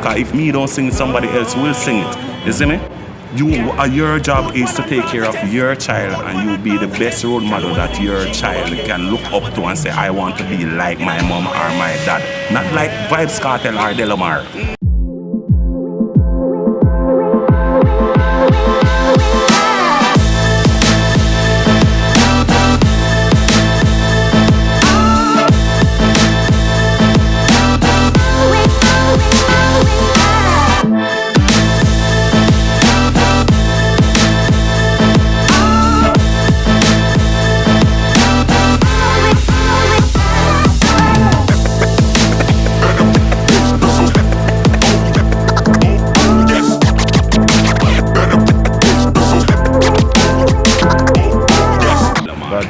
Because if me don't sing it, somebody else will sing it. You see me? Your job is to take care of your child, and you be the best role model that your child can look up to and say, I want to be like my mom or my dad. Not like Vybz Kartel or Delamar.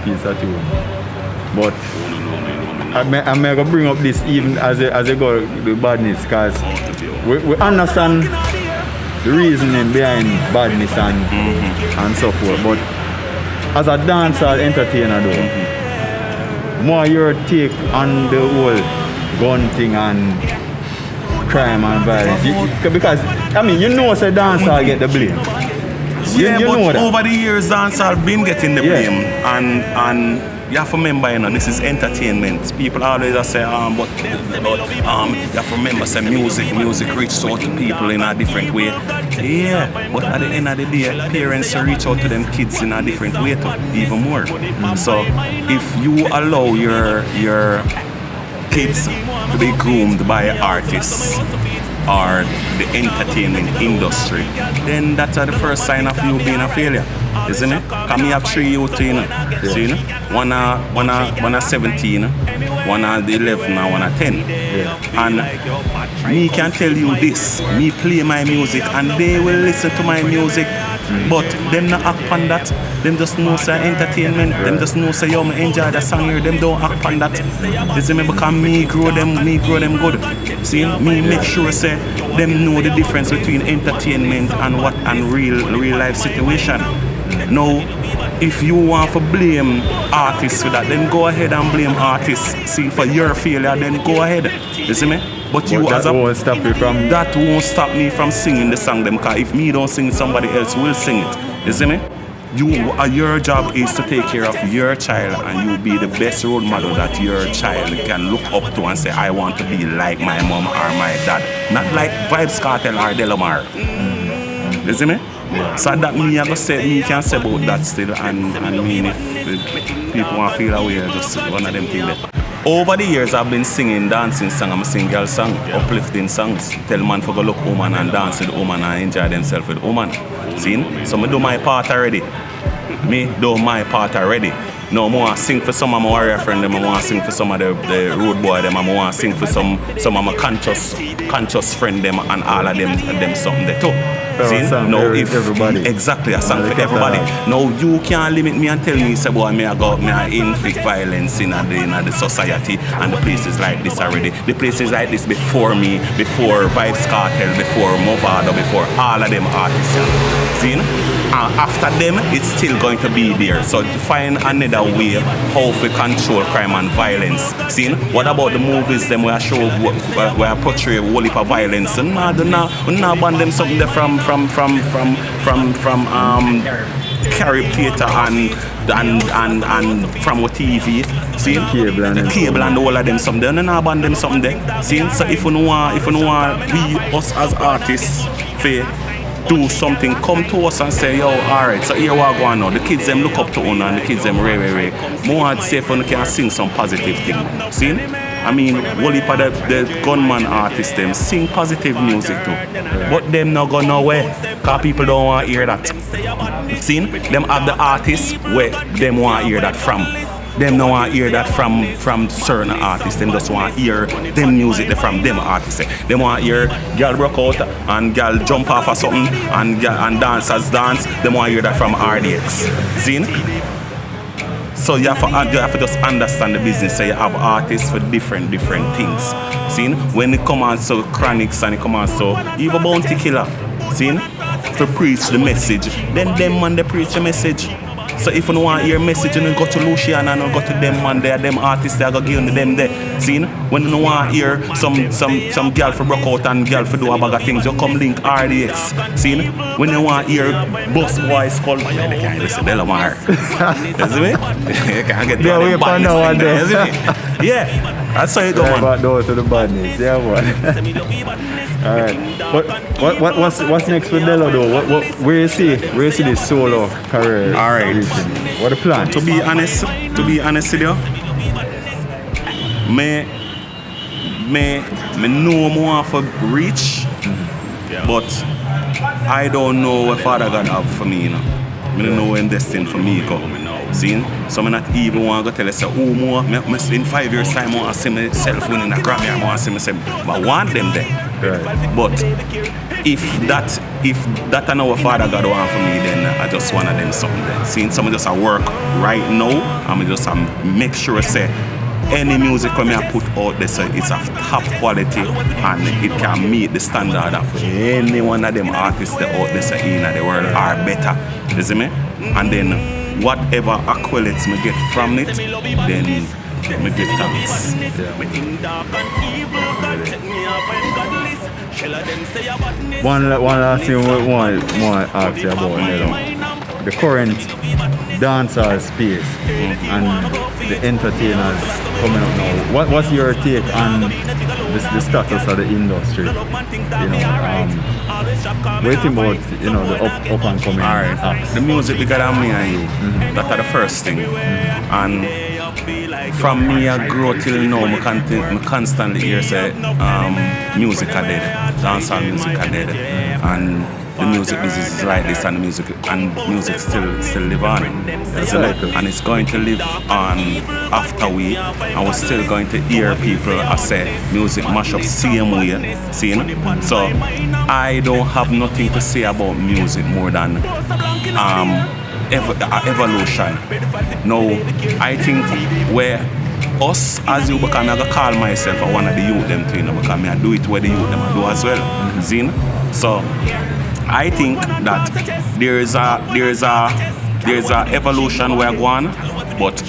Piece of tune. But I'm going to bring up this even as I go the badness, because we understand the reasoning behind badness and so forth. But as a dancer entertainer though, more your take on the whole gun thing and crime and violence. Because I mean, you know, say dancer get the blame. Yeah, you but know that. over the years, dancehall been getting the blame, and you have to remember, you know, this is entertainment. People always say, but you have to remember, say music reaches out to people in a different way. Yeah, but at the end of the day, parents reach out to them kids in a different way too, even more. So if you allow your kids to be groomed by artists or the entertainment industry, then that's the first sign of you being a failure, isn't it? Because me have 3 youth, you know. Yeah. So, you know, one are 17, one are 11, and one are 10. Yeah. And me can tell you this, me play my music and they will listen to my music, but them not act on that. Them just know say entertainment, them just know say yo, me enjoy the song here, them don't act on that. You see me, because me grow them good. See, me make sure say them know the difference between entertainment and real life situation. Now, if you want to blame artists for that, then go ahead and blame artists. See, for your failure, then go ahead. You see me? But you that won't stop you from... That won't stop me from singing the song them, because if me don't sing it, somebody else will sing it. You see me? Your job is to take care of your child, and you be the best role model that your child can look up to and say, I want to be like my mom or my dad. Not like Vybz Kartel or Delamar. You see me? Yeah. So that me can say about that still, and I mean if people want to feel away, just one of them things there. Over the years I've been singing dancing songs, I'm singing girl songs, uplifting songs. Tell man for go look woman and dance with woman and enjoy themselves with woman. See? So I do my part already. No, I want to sing for some of my warrior friends, I want to sing for some of the road boy, I want to sing for some of my conscious friends and all of them something there too. See? No, if everybody. Exactly, a song for everybody. Now you can't limit me and tell me, say boy, I inflict violence in the society and the places like this already. The places like this before me, before Vybz Kartel, before Movado, before all of them artists. See? After them, it's still going to be there. So to find another way how to control crime and violence. See? What about the movies them where I show where I portray a whole heap of violence? No, ban them something there from Carib Theatre and from what TV, see? Cable and all of them something there. No, ban them something there. See? So if you want we us as artists do something, come to us and say, yo, alright, so here we are going now. The kids them look up to us and the kids them very. More I'd say if you can sing some positive thing. See? I mean, whole heap of the gunman artists them sing positive music too. But them not go nowhere, because people don't want to hear that. See? Them have the artists where them want to hear that from. Them don't want to hear that from certain artists. Them just want to hear them music from them artists. They want to hear girl rock out and girl jump off or something and dancers dance. They want to hear that from RDX. See? So you have to just understand the business. So you have artists for different things. See? When it comes on so Chronics and it comes on so even Bounty Killer. See? To preach the message. Then them man they preach the message. So if you want to hear message, you go to Lucian and go to them man there, them artists they are gonna give you them there. See? When you want to hear some girl for broke out and girl for do a bag of things, you come link RDX. See? When you want to hear Boss Boys called, they can't listen to Delamar. You see me? You can't get Yeah, we found out one day. You see me? Yeah, that's how you go, Yeah, man. but no to the badness. Yeah, man. All right. What's next with Delo though? Where you see this solo career? All right. reaching? What the plan? To be honest with you, me know more for reach, but I don't know what Father God have for me, you know. I don't know when destined for me go. See? So I not even want to tell you say, oh more, in 5 years time I want to see myself winning a Grammy, I want to see myself, but I want them there. Right. But if that I know what Father God want for me, then I just want them something there. Seeing someone just work right now, I'm just make sure say any music when I put out there, so it's of top quality and it can meet the standard of any one of them artists that out there so in the world are better. You see me? And then whatever accolades me get from it, then me give thanks. One last thing we want to ask you about, you know, the current dancehall space and the entertainers coming up now. What's your take on the status of the industry? You know, what do you think about, you know, the up and coming acts? The music bigger than me and you. That's the first thing. And from me I grow till now, I constantly hear say music are dead, dancehall music are dead, and the music business is like this, and music still live on. And it's going to live on after we, and we're still going to hear people say music mash up same way, seeing. So I don't have nothing to say about music more than evolution. Now, I think where us as you become, I call myself one of the youth them too, you know, because I do it where the youth them do as well. See? So I think that there is a evolution we're going, but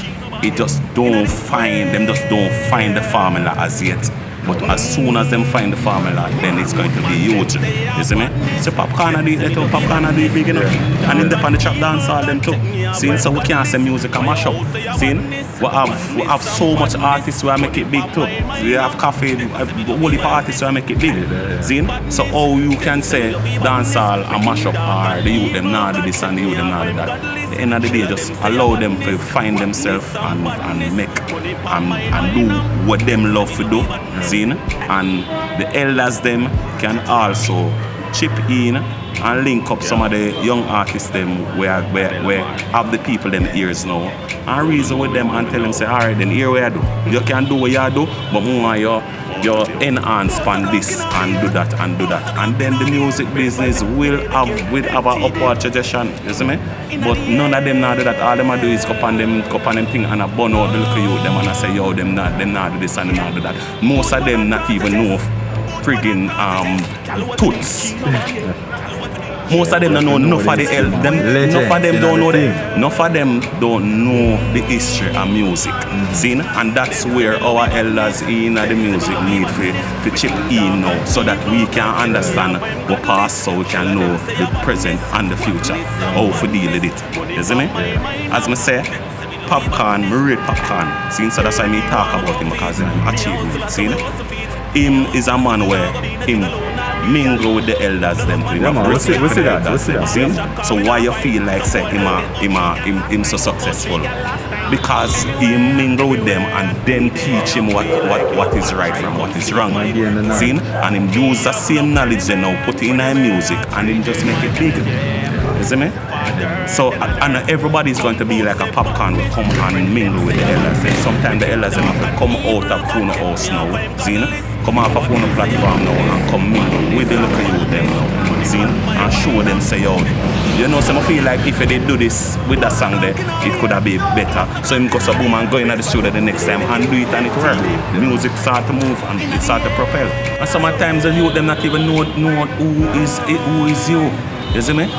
it just don't find the formula as yet. But as soon as them find the formula, then it's going to be huge. You see me? So Popcorn do it, Popcorn do it big enough. And in the pan the trap dance all them too. See, so we can't say music and mash up. See, we have so much artists who make it big too. We have Coffee, whole heap of artists who make it big. See, so how you can say dancehall and mash up or the youth them now do this and the youth them now do that. At the end of the day, just allow them to find themselves and make and do what them love to do. See, and the elders them can also chip in and link up some of the young artists them where have the people them ears now and reason with them and tell them say, alright then here what you do. You can do what you do, but more you enhance on this and do that. And then the music business will have an upward trajectory, you see me? But none of them now do that. All them do is cup on them thing and a burn out the little youth them and I say, yo, them not do this and them not do that. Most of them not even know friggin' toots. Most of them don't know enough of the enough of them don't know them. Enough of them don't know the history of music. See? And that's where our elders in the music need to chip in now so that we can understand what past so we can know the present and the future. How to deal with it. You see me? As I say, Popcorn, me read Popcorn. See? So that's why I talk about him because I'm achieving it. See? Him is a man where him mingle with the elders them too. Yeah, man, we see that. See? So why you feel like say him so successful? Because he mingle with them and then teach him what is right from what is wrong. See? And him use the same knowledge then now put it in his music and him just make it big. You see me? So and everybody's going to be like a Popcorn will come and mingle with the elders. And sometimes the elders have to come out of Funo House now. See? Come off of Funo platform now and come mingle with the local youth them now. See? And show them say, yo, you know, some feel like if they did do this with that song there, it could have been better. So him goes a boom and go in at the studio the next time and do it and it work. The music start to move and it start to propel. And sometimes the youth them not even know who is you. You see me?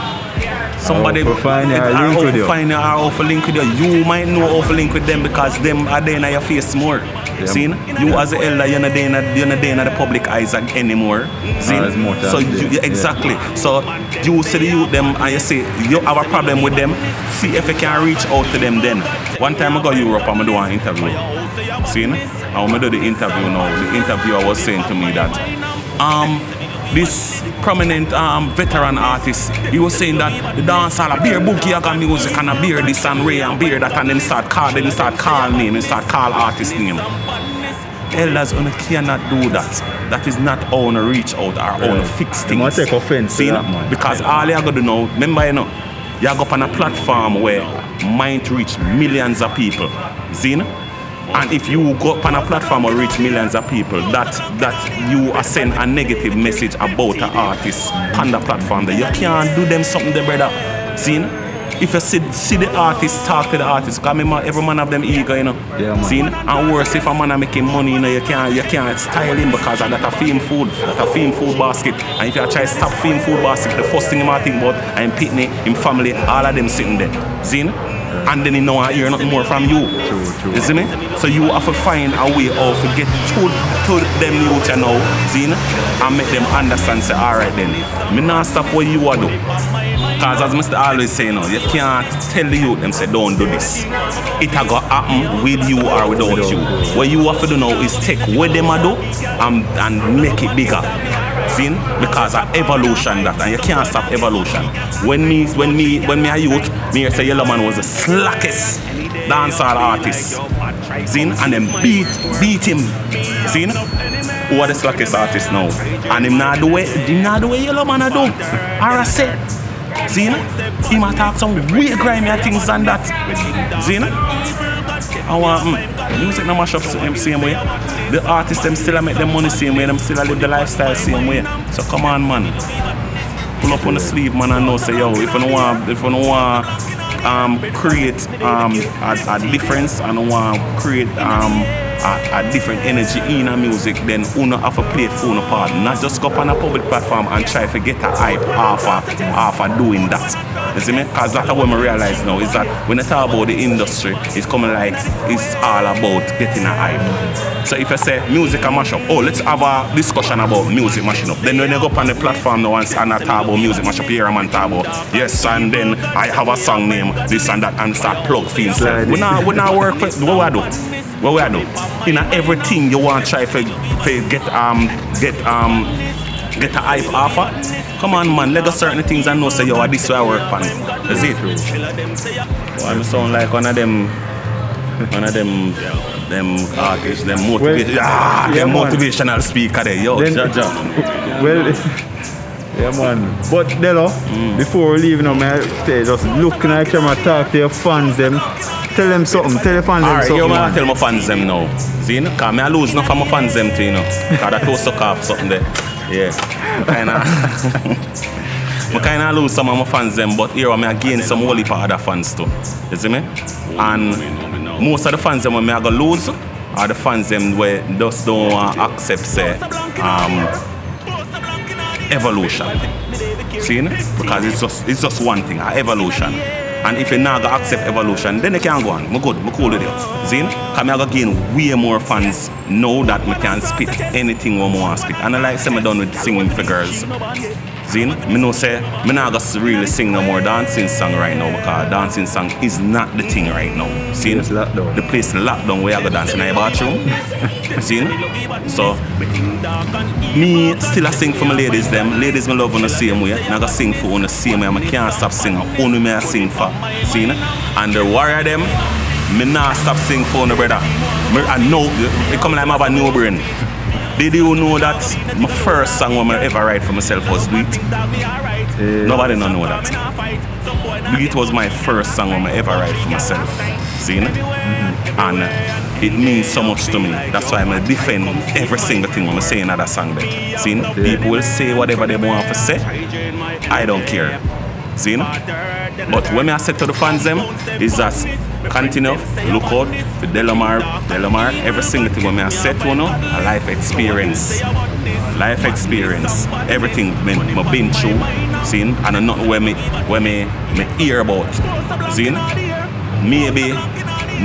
Somebody How to find you or link with you. find you or how to link with you. You might know how to link with them because them are there in your face more. See? You as an elder, you're not there in the public eyes anymore. See? As much as So them. you, exactly. So you see the youth them and you say you have a problem with them. See if you can reach out to them then. One time I go to Europe and I do an interview. See? And when I do the interview now, the interviewer was saying to me that this prominent veteran artist, he was saying that the dancehall a beer bookie yaga music and a beer this and Ray and beer that, and then start call name and start call artist name. Elders cannot do that. That is not how to reach out or how to fix You things. must take offense to See, that, man. because all you got to know, remember you go up on a platform where might reach millions of people. See? And if you go up on a platform or reach millions of people, that you are send a negative message about an artist on the platform, that you can't do them something there, brother. See? If you see the artist, talk to the artist, because every man have them ego, Yeah, man. See? And worse, if a man are making money, you can't style him because of that a fame food basket. And if you try to stop fame food basket, the first thing you might think about and Pitney, him family, all of them sitting there. See? And then you know I hear nothing more from you. True. You see me? So you have to find a way of to get to them youth now, see? And make them understand, say, alright then, me not stop what you are do. Because as Mr. always say, you can't tell the youth them say don't do this. It a go happen with you or without you. What you have to do now is take what them a do and make it bigger. See? Because of evolution that, and you can't stop evolution. When me a youth, me say Yellow Man was the slackest dancehall artist. See? And them beat him. See? Who are the slackest artists now? And him not the way Yellow Man a do. Or I say, see? He might talk some weird grimy things than that. See? I want music no mash up same way. The artists them still make them money same way, them still live the lifestyle same way. So come on, man. Pull up on the sleeve, man, and know say yo, if you don't want create a difference and want create a different energy in a music, then you have to play it for your part. Not just go up on a public platform and try to get a hype off of doing that. You see me? Because that's what I realize now is that when I talk about the industry, it's coming like it's all about getting a hype. So if I say music and mash up, let's have a discussion about music mashing up. Then when you go up on the platform now and I talk about music mash up, here I'm talk about yes, and then I have a song name, this and that, and start plug things. We not work for what we do. What we do? In everything you want to try to get a hype offer. Come on, man. Let us certain things and know say yo, this way I work on. That's it. Well, I sound like one of them artists, them motivational speaker there. Yo, Then- Well, yeah, man. But Delo, before we leave, man, I say, just look in the camera, talk to your fans, them. Tell them something. Tell your fans them alright, something. yo, man, man. tell my fans them now. See, because I lose enough of my fans them too, because that was suck off something there. Yeah. I kind of lose some of my fans them, but here I gain some whole heap of other fans too. You see me? And most of the fans them when I go lose are the fans them where just don't accept say evolution. See? Because it's just one thing, evolution. And if you not gonna accept evolution, then they can go on. I'm good, I'm cool with you. See? Because I'm gonna gain way more fans now that I can spit anything I want to spit. And I like say I'm done with singing for girls. See? I know say I'm not gonna really sing no more dancing song right now because dancing song is not the thing right now. See? It's locked down. The place locked down where I go dance in the bathroom. See? So me still I sing for my ladies them. Ladies me love on the same way. And I go sing for on the same way. I can't stop singing. Only me I sing for. See? And the warrior them, me not stop sing for on the brother. I know it come like I have a new brain. Did you know that my first song when I ever write for myself was Do It? Nobody don't know that. Do It was my first song when I ever write for myself. See? And it means so much to me. That's why I defend every single thing when I say another song there. See? People will say whatever they want to say. I don't care. See? But when I say to the fans them, is that continue, look out for Delamar, every single thing when I say to you, a life experience. life experience, everything I've been through, seen, and not where me hear about, seen. Maybe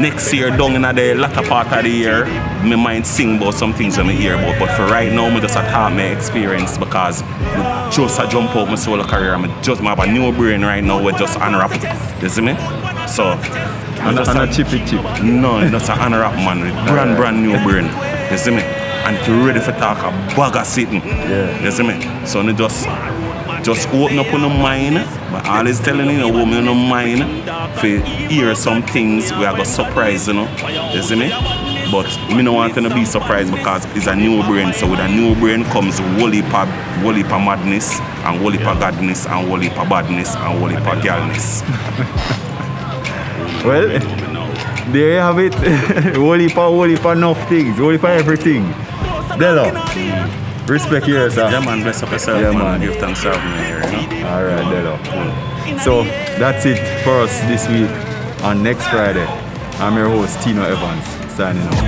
next year, down in the latter part of the year, me might sing about some things that I hear about. But for right now, I just talk my experience because I just jump out my solo career. I have a new brain right now with just unwrap. You see me? So, and a chippy chip. No, it's an unwrap man with brand new brain. You see me? And if you're ready for talk a bag of sitting. Yeah. You see me? So I just open up on the mind. But always telling you, open on the mind for hear some things we are going to surprise, you know. You see me? But me don't want to be surprised because it's a new brain. So with a new brain comes whole heap of madness and whole heap of godness and whole heap of badness and whole heap of girlness. Well, there you have it. Whole heap of enough things. Whole heap of everything. Delo, respect yourself. Yeah man, bless up yourself, Yeah, man. man. Give thanks to having me here, you know. Alright, Delo. So that's it for us this week. On next Friday, I'm your host Tino Evans, signing off.